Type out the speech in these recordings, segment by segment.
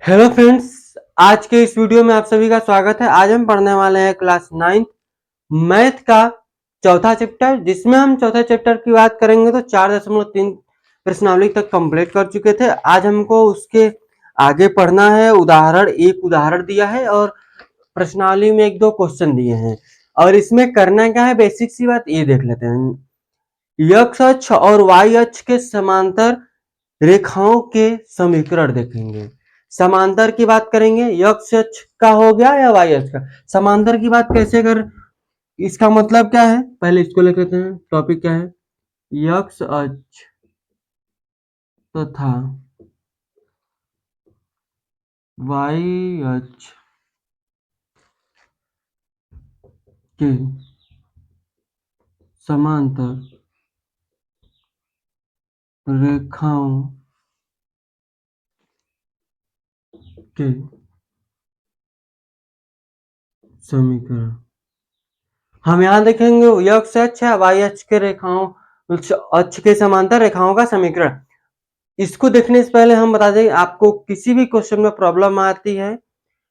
Hello friends, आज के इस वीडियो में आप सभी का स्वागत है। आज हम पढ़ने वाले हैं क्लास 9 मैथ का चौथा चैप्टर, जिसमें हम चौथा चैप्टर की बात करेंगे तो 4.3 प्रश्नावली तक कंप्लीट कर चुके थे। आज हमको उसके आगे पढ़ना है। एक उदाहरण दिया है और प्रश्नावली में एक दो क्वेश्चन दिए हैं और इसमें करना क्या है, बेसिक सी बात ये देख लेते हैं। एक्स अक्ष और वाई अक्ष के समांतर रेखाओं के समीकरण देखेंगे। समांतर की बात करेंगे, एक्स अक्ष का हो गया या वाई अक्ष का। समांतर की बात कैसे कर, इसका मतलब क्या है, पहले इसको लिख लेते हैं। टॉपिक क्या है, एक्स अक्ष तथा वाई अक्ष के समांतर रेखाओं के समीकरण। हम यहाँ देखेंगे एक्स अक्ष है, वाई अक्ष के रेखाओं अक्ष के समांतर रेखाओं का समीकरण। इसको देखने से पहले हम बता दें, आपको किसी भी क्वेश्चन में प्रॉब्लम आती है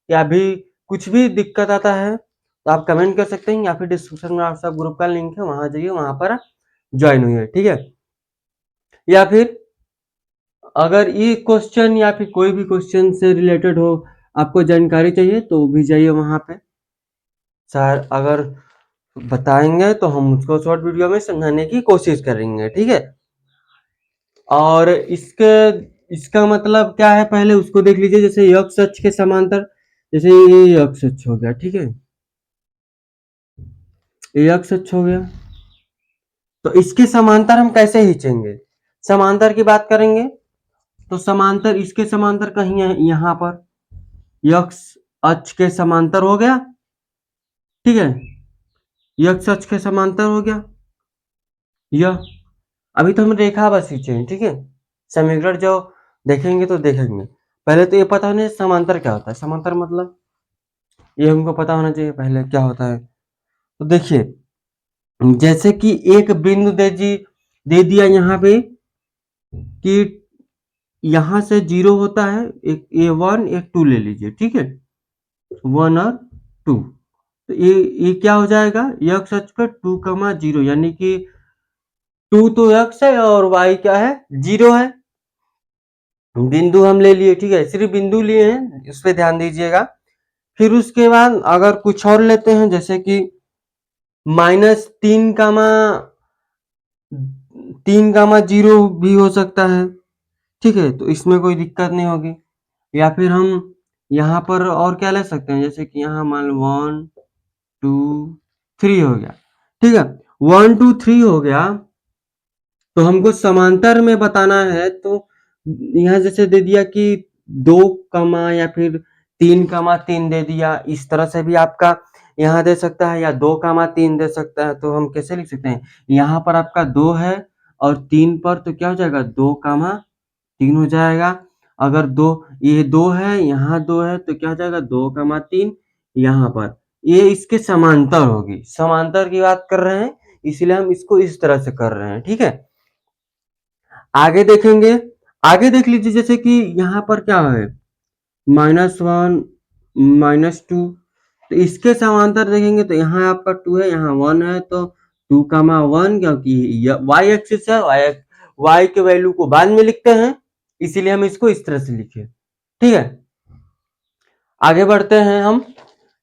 या भी कुछ भी दिक्कत आता है तो आप कमेंट कर सकते हैं या फिर डिस्क्रिप्शन में आप सब ग्रुप का लिंक है, वहां जाइए, वहां पर ज्वाइन हुई है, ठीक है। या फिर अगर ये क्वेश्चन या फिर कोई भी क्वेश्चन से रिलेटेड हो, आपको जानकारी चाहिए तो भी जाइए वहां पे। सर अगर बताएंगे तो हम उसको शॉर्ट वीडियो में समझाने की कोशिश करेंगे, ठीक है। और इसका मतलब क्या है, पहले उसको देख लीजिए। जैसे एक्स अक्ष के समांतर, जैसे ये एक्स अक्ष हो गया, ठीक है, ये एक्स अक्ष हो गया, तो इसके समांतर हम कैसे खींचेंगे। समांतर की बात करेंगे तो समांतर, इसके समांतर कहीं है यहां पर, एक्स अक्ष के समांतर हो गया, ठीक है, एक्स अक्ष के समांतर हो गया यह। अभी तो हम रेखा बस खींचे, ठीक है। समीकरण जो देखेंगे तो देखेंगे, पहले तो ये पता होना चाहिए समांतर क्या होता है। समांतर मतलब ये हमको पता होना चाहिए पहले क्या होता है। तो देखिए, जैसे कि एक बिंदु दे दिया यहाँ पे कि यहां से 0 होता है, एक A1 एक 2 ले लीजिए, ठीक है, 1 और 2। तो ये क्या हो जाएगा, एक्स अक्ष पर 2, 0, यानी कि 2 तो एक्स है और वाई क्या है, 0 है। बिंदु हम ले लिए, ठीक है, सिर्फ बिंदु लिए हैं, इस पे ध्यान दीजिएगा। फिर उसके बाद अगर कुछ और लेते हैं, जैसे कि -3, 0 भी हो सकता है, ठीक है, तो इसमें कोई दिक्कत नहीं होगी। या फिर हम यहाँ पर और क्या ले सकते हैं, जैसे कि यहाँ मान लो 1 2 3 हो गया, ठीक है। 1 2 3 हो गया तो हमको समांतर में बताना है, तो यहाँ जैसे दे दिया कि 2, या फिर 3, 3 दे दिया, इस तरह से भी आपका यहाँ दे सकता है, या 2, 3 दे सकता है। तो हम कैसे लिख सकते हैं, यहाँ पर आपका 2 है और 3 पर तो क्या हो जाएगा, 2, 3 हो जाएगा। अगर ये 2 है, यहाँ 2 है, तो क्या हो जाएगा, 2, 3 यहाँ पर, ये इसके समांतर होगी। समांतर की बात कर रहे हैं, इसलिए हम इसको इस तरह से कर रहे हैं, ठीक है। आगे देखेंगे, आगे देख लीजिए, जैसे कि यहाँ पर क्या है, -1 -2, तो इसके समांतर देखेंगे तो यहाँ आपका 2 है, यहाँ 1 है, तो 2, 1, क्योंकि वाई एक्सिस है, वाई के वैल्यू को बाद में लिखते हैं, इसीलिए हम इसको इस तरह से लिखे, ठीक है। आगे बढ़ते हैं हम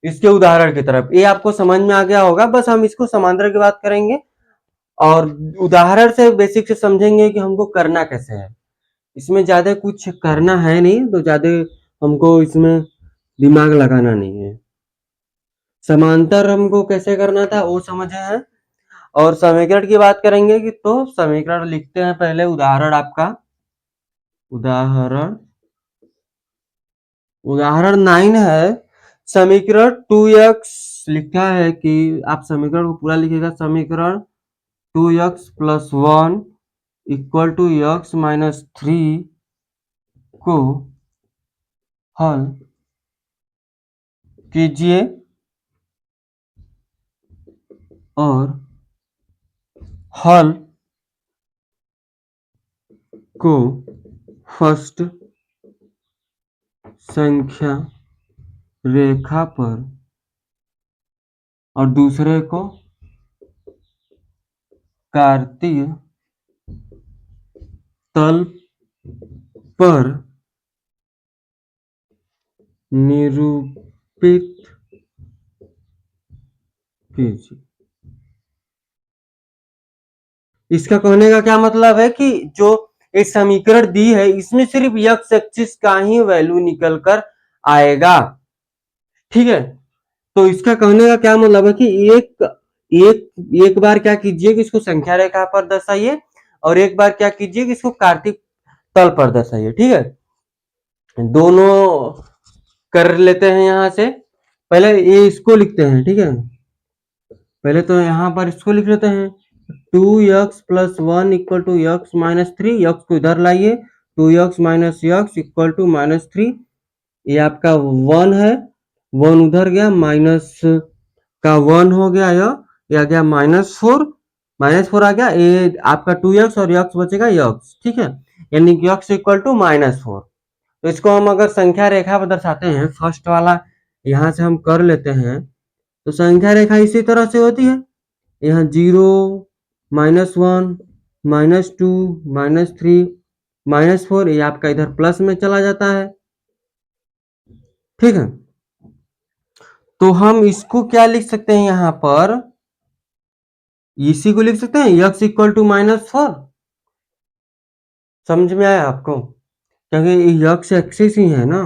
इसके उदाहरण की तरफ। ये आपको समझ में आ गया होगा, बस हम इसको समांतर की बात करेंगे और उदाहरण से बेसिक से समझेंगे कि हमको करना कैसे है। इसमें ज्यादा कुछ करना है नहीं, तो ज्यादा हमको इसमें दिमाग लगाना नहीं है। समांतर हमको कैसे करना था वो समझे हैं। और समीकरण की बात करेंगे कि तो समीकरण लिखते हैं पहले। उदाहरण आपका, उदाहरण 9 है। समीकरण 2x लिखा है कि आप समीकरण को पूरा लिखिएगा। समीकरण 2x + 1 = x-3 को हल कीजिए और हल को फर्स्ट संख्या रेखा पर और दूसरे को कार्तीय तल पर निरूपित कीजिए। इसका कहने का क्या मतलब है कि जो एक समीकरण दी है इसमें सिर्फ x एक्सिस का ही वैल्यू निकल कर आएगा। ठीक है, तो इसका कहने का क्या मतलब है कि एक बार क्या कीजिए कि इसको संख्या रेखा पर दर्शाइए और एक बार क्या कीजिए कि इसको कार्तिक तल पर दर्शाइए। ठीक है, दोनों कर लेते हैं। यहां से पहले ये इसको लिखते हैं। ठीक है, पहले तो यहां पर इसको लिख लेते हैं 2x plus 1 equal to X minus 3। X को इधर लाइए, 2x minus X equal to minus 3। ये आपका 1 है, 1 उधर गया, माइनस का 1 हो गया, यह आ गया -4, -4 आ गया। ये आपका 2x और x बचेगा x। ठीक है, यानी कि x इक्वल टू -4। तो इसको हम अगर संख्या रेखा पर दर्शाते हैं, फर्स्ट वाला यहां से हम कर लेते हैं। तो संख्या रेखा इसी तरह से होती है, यहाँ 0, -1, -2, -3, -4, ये आपका इधर प्लस में चला जाता है। ठीक है, तो हम इसको क्या लिख सकते हैं, यहां पर इसी को लिख सकते हैं x इक्वल टू -4। समझ में आया आपको, क्योंकि x एक्सिस ही है ना।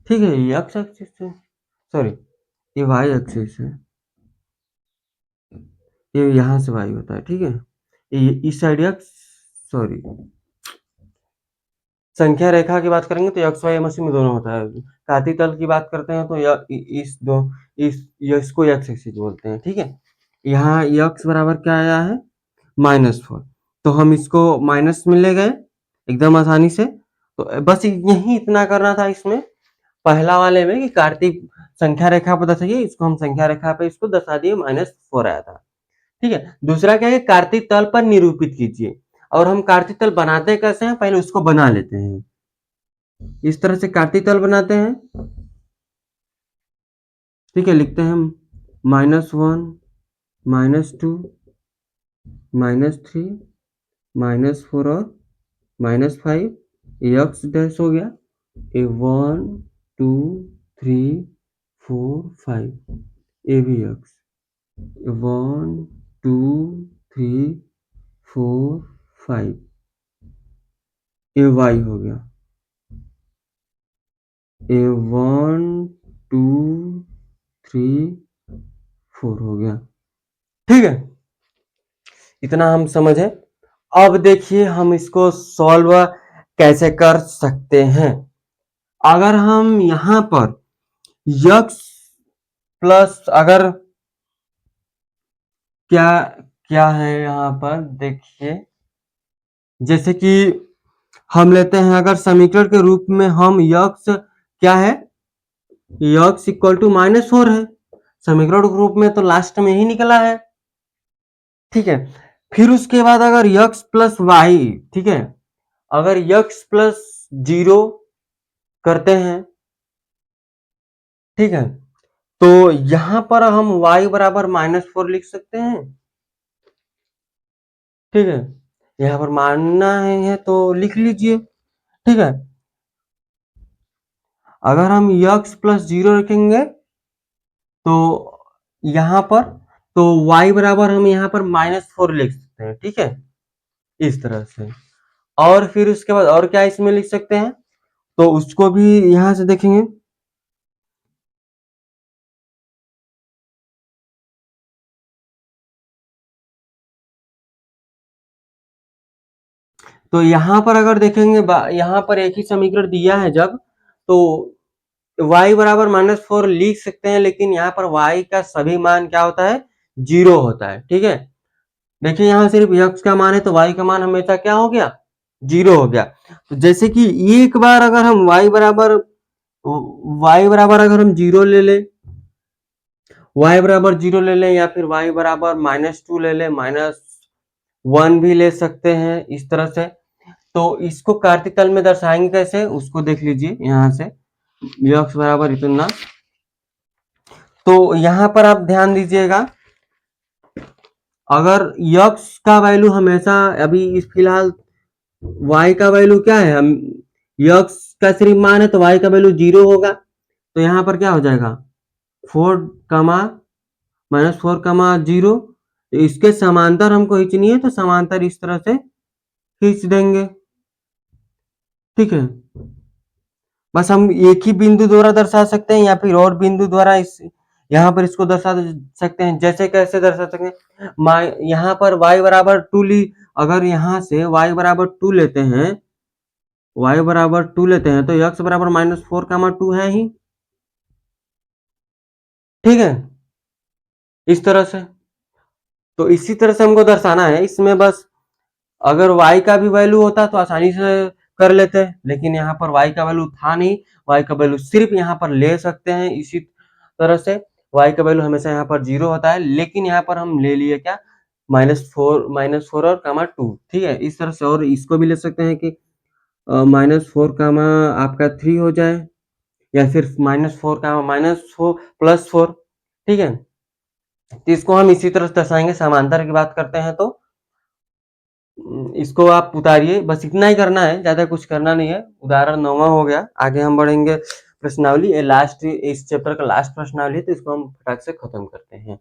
ठीक है, x एक्सिस है, सॉरी ये y एक्सिस है, ये यहां से y होता है। ठीक है, ये इस साइड x, सॉरी संख्या रेखा की बात करेंगे तो एक्स वाई एमएससी में दोनों होता है। कार्तिक तल की बात करते हैं तो इसको एक्स एक्सिस बोलते हैं। ठीक है, यहाँ एक्स बराबर क्या आया है, -4। तो हम इसको माइनस में ले गए एकदम आसानी से। तो बस यही इतना करना था इसमें, पहला वाले में कि कार्तिक संख्या रेखा पर दर्शाइए, इसको हम संख्या रेखा पे इसको दर्शा दिए, -4 आया था। ठीक है, दूसरा क्या है, कार्तिक तल पर निरूपित कीजिए। और हम कार्तिक तल बनाते कैसे हैं, पहले उसको बना लेते हैं। इस तरह से कार्तिक तल बनाते हैं। ठीक है, लिखते हैं -1, -2, -3, -4 और -5। एक्स डैश हो गया, ए 1 2 3 4 5, ए भी एक्स, 1 2 3 4 5, ए वाई हो गया, ए 1 2 3 4 हो गया। ठीक है, इतना हम समझे। अब देखिए हम इसको सॉल्व कैसे कर सकते हैं। अगर हम यहां पर x प्लस, अगर क्या क्या है यहां पर देखिए, जैसे कि हम लेते हैं अगर समीकरण के रूप में हम x क्या है, x इक्वल टू -4 है। समीकरण के रूप में तो लास्ट में ही निकला है। ठीक है, फिर उसके बाद अगर x प्लस वाई, ठीक है, अगर x प्लस 0 करते हैं, ठीक है, तो यहां पर हम y बराबर -4 लिख सकते हैं। ठीक है, यहां पर मानना है तो लिख लीजिए। ठीक है, अगर हम x प्लस 0 रखेंगे तो यहां पर तो y बराबर हम यहां पर -4 लिख सकते हैं। ठीक है, इस तरह से। और फिर उसके बाद और क्या इसमें लिख सकते हैं, तो उसको भी यहां से देखेंगे। तो यहां पर अगर देखेंगे, यहां पर एक ही समीकरण दिया है जब, तो y बराबर -4 लिख सकते हैं, लेकिन यहाँ पर y का सभी मान क्या होता है, 0 होता है। ठीक है, देखिए यहाँ सिर्फ x का मान है तो y का मान हमेशा क्या हो गया, 0 हो गया। तो जैसे कि एक बार अगर हम y बराबर अगर हम 0 ले लें, y बराबर 0 ले लें, या फिर y बराबर -2 ले लें, -1 भी ले सकते हैं, इस तरह से। तो इसको कार्तीक तल में दर्शाएंगे कैसे, उसको देख लीजिए यहाँ से, यक्स बराबर इतना। तो यहाँ पर आप ध्यान दीजिएगा, अगर यक्स का वैल्यू हमेशा, अभी इस फिलहाल y का वैल्यू क्या है, हम यक्स का सिर्फ मान है तो y का वैल्यू 0 होगा, तो यहाँ पर क्या हो जाएगा 4 कमा -4 0। इसके समांतर हमको खींचनी है तो समांतर इस तरह से खींच देंगे, ठीक है। बस हम एक ही बिंदु द्वारा दर्शा सकते हैं या फिर और बिंदु द्वारा इस यहाँ पर इसको दर्शा सकते हैं। जैसे कैसे दर्शा सकते हैं, यहाँ पर y बराबर 2 ली, अगर यहाँ से y बराबर 2 लेते हैं, y बराबर 2 लेते हैं तो x बराबर -4, 2 है ही, ठीक है, इस तरह से। तो इसी तरह से हमको दर्शाना है इसमें। बस अगर y का भी वैल्यू होता तो आसानी से कर लेते, लेकिन यहाँ पर y का वैल्यू था नहीं, y का वैल्यू सिर्फ यहाँ पर ले सकते हैं। इसी तरह से y का वैल्यू हमेशा यहाँ पर 0 होता है, लेकिन यहाँ पर हम ले लिए क्या -4 और -2, ठीक है, इस तरह से। और इसको भी ले सकते हैं कि -4 आपका 3 हो जाए, या फिर -4 +4, ठीक है। तो इसको हम इसी तरह से दर्शाएंगे। समांतर की बात करते हैं तो इसको आप उतारिए, बस इतना ही करना है, ज्यादा कुछ करना नहीं है। उदाहरण 9वां हो गया, आगे हम बढ़ेंगे प्रश्नावली। ये लास्ट, इस चैप्टर का लास्ट प्रश्नावली, तो इसको हम फटाक से खत्म करते हैं।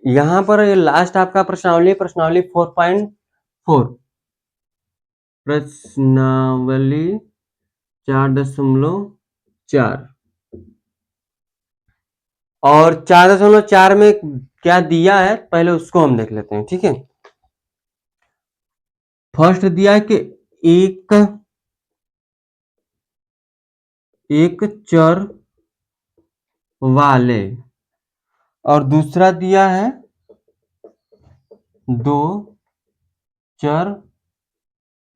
यहाँ पर लास्ट आपका प्रश्नावली 4.4, प्रश्नावली 4.4, और 4.4 में क्या दिया है पहले उसको हम देख लेते हैं, ठीक है। फर्स्ट दिया है कि एक चर वाले, और दूसरा दिया है 2 चर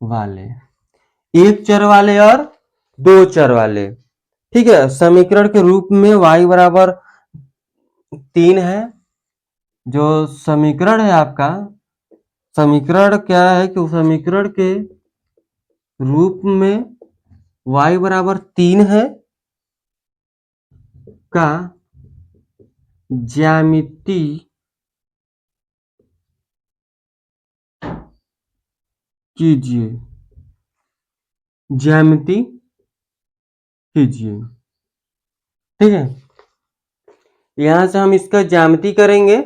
वाले, एक चर वाले और 2 चर वाले, ठीक है। समीकरण के रूप में y बराबर 3 है। जो समीकरण है आपका, समीकरण क्या है कि समीकरण के रूप में y बराबर 3 है का ज्यामिति कीजिए, ज्यामिति कीजिए, ठीक है। यहां से हम इसका ज्यामिति करेंगे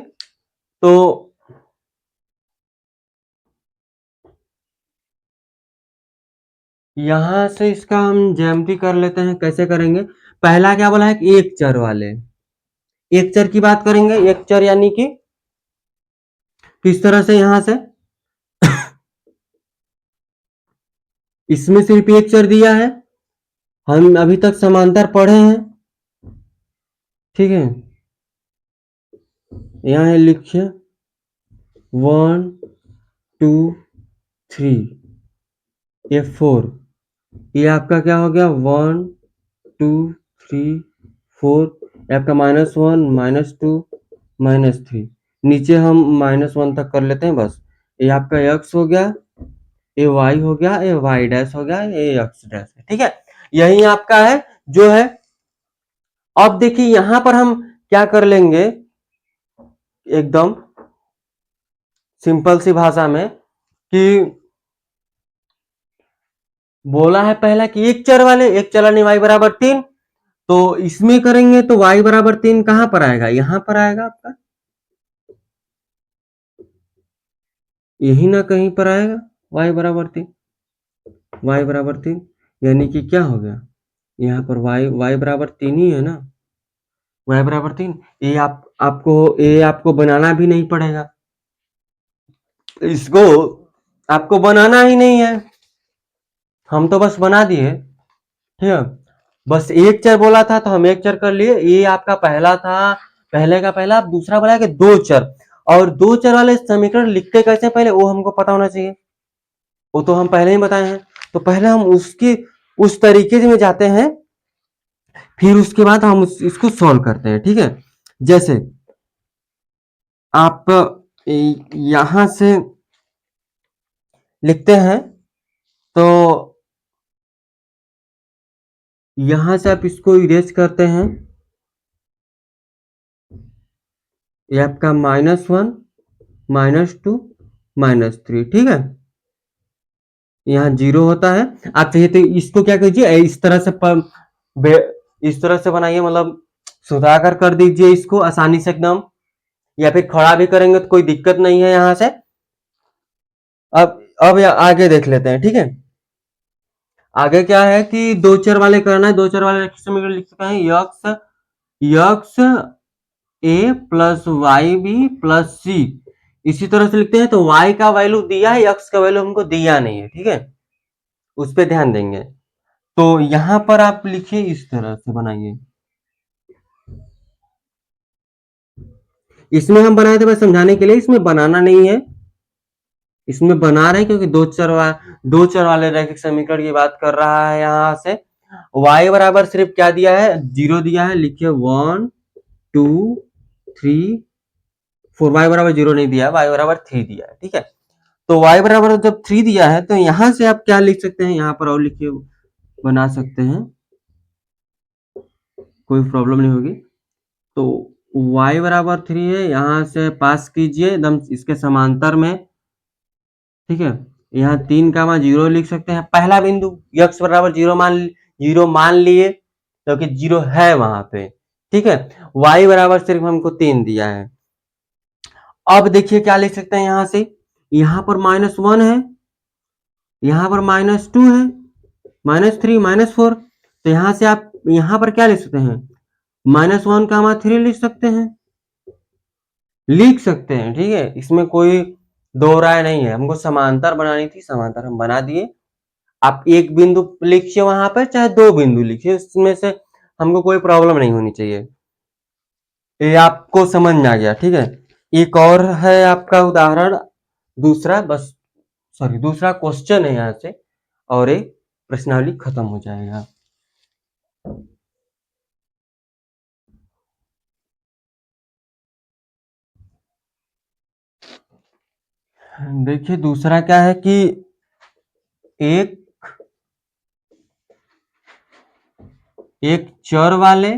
तो यहां से इसका हम ज्यामिति कर लेते हैं। कैसे करेंगे, पहला क्या बोला है कि एक चर वाले, एक चर की बात करेंगे। एक चर यानी कि किस तरह से, यहां से इसमें सिर्फ एक चर दिया है, हम अभी तक समांतर पढ़े हैं, ठीक है। यहां लिखिए 1 2 3, ये 4, ये आपका क्या हो गया 1 2 3 4, आपका -1 -2 -3, नीचे हम -1 तक कर लेते हैं बस। ये आपका x हो गया, ये y हो गया, ये y डैश हो गया, ये x डैश है, ठीक है। यही आपका है जो है। अब देखिए यहां पर हम क्या कर लेंगे, एकदम सिंपल सी भाषा में, कि बोला है पहला कि एक चर वाले, एक चर वाले y बराबर 3, तो इसमें करेंगे तो y बराबर 3 कहां पर आएगा, यहां पर आएगा आपका, यही ना कहीं पर आएगा y बराबर 3, y बराबर 3, यानी कि क्या हो गया यहाँ पर y बराबर 3 ही है ना, y बराबर 3। ये आपको बनाना भी नहीं पड़ेगा, इसको आपको बनाना ही नहीं है, हम तो बस बना दिए, ठीक है। बस एक चर बोला था तो हम एक चर कर लिए, ये आपका पहला था, पहले का पहला। दूसरा बोला कि 2 चर, और 2 चर वाले समीकरण लिखते कैसे पहले वो हमको पता होना चाहिए, वो तो हम पहले ही बताए हैं। तो पहले हम उसके उस तरीके में जाते हैं, फिर उसके बाद हम इसको सॉल्व करते हैं। ठीक है, जैसे आप यहां से लिखते हैं तो यहां से आप इसको इरेज करते हैं, ये आपका -1 -2 -3। ठीक है, यहाँ 0 होता है। आप चाहिए तो इसको क्या कीजिए, इस तरह से बनाइए, मतलब सुधाकर कर दीजिए इसको आसानी से एकदम, या फिर खड़ा भी करेंगे तो कोई दिक्कत नहीं है यहाँ से। अब आगे देख लेते हैं। ठीक है, आगे क्या है कि दो चर वाले करना है। दो चर वाले समीकरण लिख सकते हैं, यक्स ए प्लस वाई बी प्लस सी। इसी तरह से लिखते हैं, तो y का वैल्यू दिया है, x का वैल्यू हमको दिया नहीं है। ठीक है, उस पर ध्यान देंगे। तो यहां पर आप लिखिए, इस तरह से बनाइए। इसमें हम बनाए थे बस समझाने के लिए, इसमें बनाना नहीं है, इसमें बना रहे हैं क्योंकि दो चर वाले रैखिक समीकरण की बात कर रहा है। यहां से y बराबर सिर्फ क्या दिया है, 0 दिया है। लिखिए 1 2 3 4। y बराबर 0 नहीं दिया है, y बराबर 3 दिया है। ठीक है, तो y बराबर जब 3 दिया है तो यहां से आप क्या लिख सकते हैं, यहां पर और लिखिए, बना सकते हैं, कोई प्रॉब्लम नहीं होगी। तो y बराबर 3 है, यहां से पास कीजिए एकदम इसके समांतर में। ठीक है, यहाँ 3 का मान 0 लिख सकते हैं। पहला बिंदु x बराबर 0 मान लिए क्योंकि 0 है वहां पे। ठीक है, y बराबर सिर्फ हमको 3 दिया है। अब देखिए क्या लिख सकते हैं, यहां से यहां पर -1 है, यहां पर -2 है, -3 -4। तो यहां से आप यहां पर क्या लिख सकते हैं, -1 का मान 3 लिख सकते हैं, ठीक है, इसमें कोई दो राय नहीं है। हमको समांतर बनानी थी, समांतर हम बना दिए। आप एक बिंदु लिखिए वहां पर, चाहे दो बिंदु लिखिए, उसमें से हमको कोई प्रॉब्लम नहीं होनी चाहिए। ये आपको समझ में आ गया। ठीक है, एक और है आपका उदाहरण, दूसरा क्वेश्चन है यहाँ से, और एक प्रश्नावली खत्म हो जाएगा। देखिए दूसरा क्या है कि एक चर वाले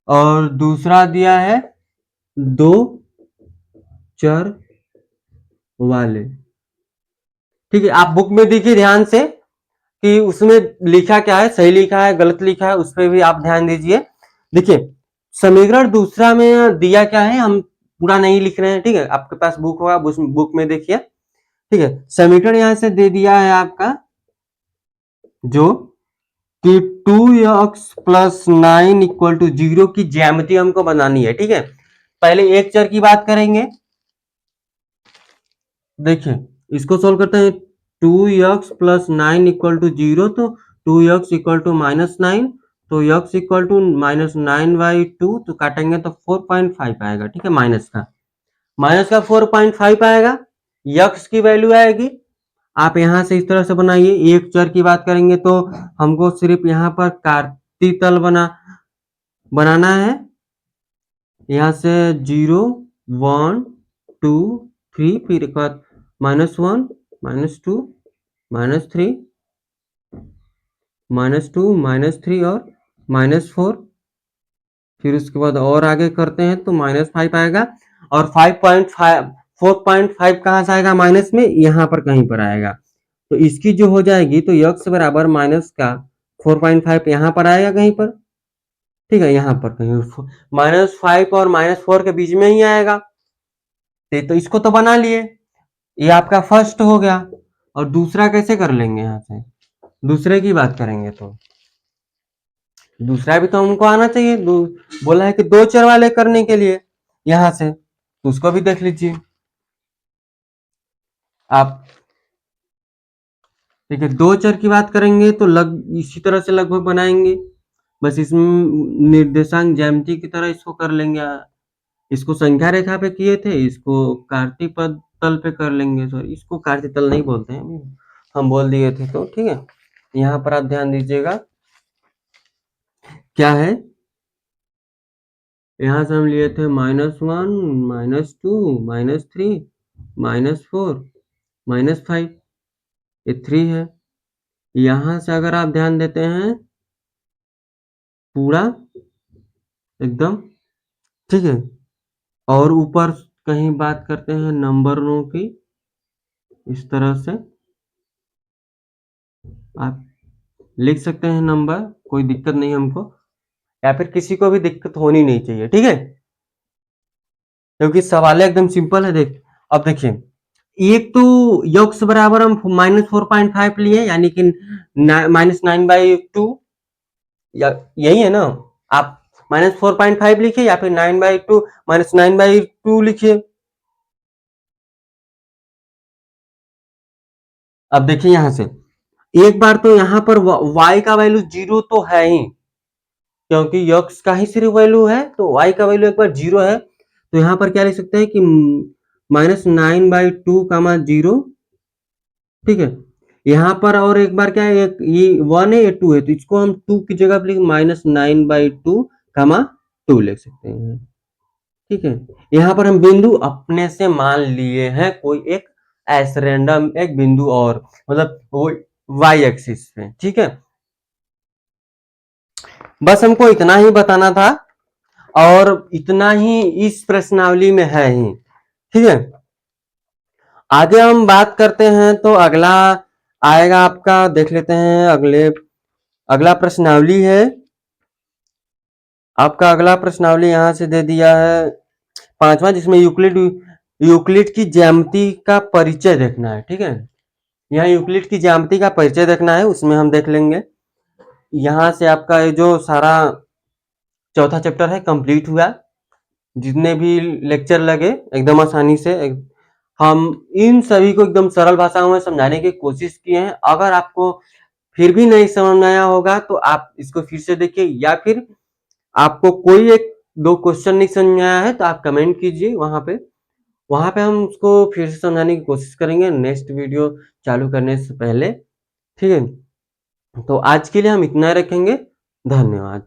और दूसरा दिया है दो चर वाले। ठीक है, आप बुक में देखिए ध्यान से कि उसमें लिखा क्या है, सही लिखा है गलत लिखा है, उस पर भी आप ध्यान दीजिए। देखिए समीकरण दूसरा में दिया क्या है, हम पूरा नहीं लिख रहे हैं। ठीक है, आपके पास बुक होगा, बुक में देखिए। ठीक है, समीकरण यहां से दे दिया है आपका, जो कि 2x प्लस 9 इक्वल टू 0 की ज्यामिति हमको बनानी है। ठीक है, पहले एक चर की बात करेंगे। देखिए इसको सोल्व करते हैं, 2x प्लस 9 इक्वल टू 0, तो 2x इक्वल टू -9, तो x इक्वल टू -9/2, तो काटेंगे तो 4.5 आएगा। ठीक है, माइनस का 4.5 आएगा, x की वैल्यू आएगी। आप यहां से इस तरह से बनाइए। एक चर की बात करेंगे तो हमको सिर्फ यहाँ पर कार्तीय तल बनाना है। यहाँ से 0 1 2 3, फिर एक बार -1 -2 -3 -2 -3 और -4। फिर उसके बाद और आगे करते हैं तो -5 आएगा, और 4.5 कहाँ से आएगा, माइनस में यहाँ पर कहीं पर आएगा। तो इसकी जो हो जाएगी, तो x बराबर माइनस का 4.5 यहाँ पर आएगा कहीं पर। ठीक है, यहाँ पर कहीं -5 और -4 के बीच में ही आएगा। तो इसको तो बना लिए, ये आपका फर्स्ट हो गया। और दूसरा कैसे कर लेंगे, यहाँ से दूसरे की बात करेंगे तो दूसरा भी तो हमको आना चाहिए। बोला है कि दो चर वाले करने के लिए, यहां से तो उसको भी देख लीजिए आप। ठीक है, दो चर की बात करेंगे तो इसी तरह से लगभग बनाएंगे, बस इसमें निर्देशांक ज्यामिति की तरह इसको कर लेंगे। इसको संख्या रेखा पे किए थे, इसको कार्तीय पद तल पे कर लेंगे। सॉरी, इसको कार्तीय तल नहीं बोलते हैं, हम बोल दिए थे, तो ठीक है। यहाँ पर आप ध्यान दीजिएगा क्या है, यहाँ से हम लिए थे -1, -2, -3, -4, -5, ये 3 है। यहाँ से अगर आप ध्यान देते हैं पूरा एकदम, ठीक है। और ऊपर कहीं बात करते हैं नंबरों की, इस तरह से आप लिख सकते हैं नंबर, कोई दिक्कत नहीं हमको, या फिर किसी को भी दिक्कत होनी नहीं चाहिए, ठीक है। क्योंकि सवाल एकदम सिंपल है। अब देखिए, एक तो यक्स बराबर हम -4.5 लिए, यानी कि -9/2, या यही है ना। आप -4.5 लिखिए या फिर 9/2 -9/2 लिखिए। अब देखिए यहां से एक बार तो यहाँ पर y का वैल्यू 0 तो है ही, क्योंकि यक्स का ही सिर्फ वैल्यू है, तो y का वैल्यू एक बार 0 है। तो यहाँ पर क्या लिख सकते हैं कि -9/2 कामा 0, ठीक है। यहाँ पर और एक बार क्या है, एक ये 1 है, ये 2 है, तो इसको हम 2 की जगह पर लिख -9/2 कामा 2 लिख सकते हैं, ठीक है। यहाँ पर हम बिंदु अपने से मान लिए हैं, कोई एक ऐसे रैंडम एक बिंदु, और मतलब वो y एक्सिस पे, ठीक है। बस हमको इतना ही बताना था, और इतना ही इस प्रश्नावली में है ही, ठीक है। आगे हम बात करते हैं, तो अगला आएगा आपका, देख लेते हैं अगला प्रश्नावली है आपका। अगला प्रश्नावली यहाँ से दे दिया है 5वां, जिसमें यूक्लिड की ज्यामिति का परिचय देखना है, ठीक है। यहाँ यूक्लिड की ज्यामिति का परिचय देखना है, उसमें हम देख लेंगे। यहाँ से आपका ये जो सारा चौथा चैप्टर है कंप्लीट हुआ। जितने भी लेक्चर लगे एकदम आसानी से हम इन सभी को एकदम सरल भाषा में समझाने की कोशिश किए हैं। अगर आपको फिर भी नहीं समझ में आया होगा तो आप इसको फिर से देखिए, या फिर आपको कोई एक दो क्वेश्चन नहीं समझ में आया है तो आप कमेंट कीजिए वहां पे हम उसको फिर से समझाने की कोशिश करेंगे नेक्स्ट वीडियो चालू करने से पहले, ठीक है। तो आज के लिए हम इतना रखेंगे। धन्यवाद।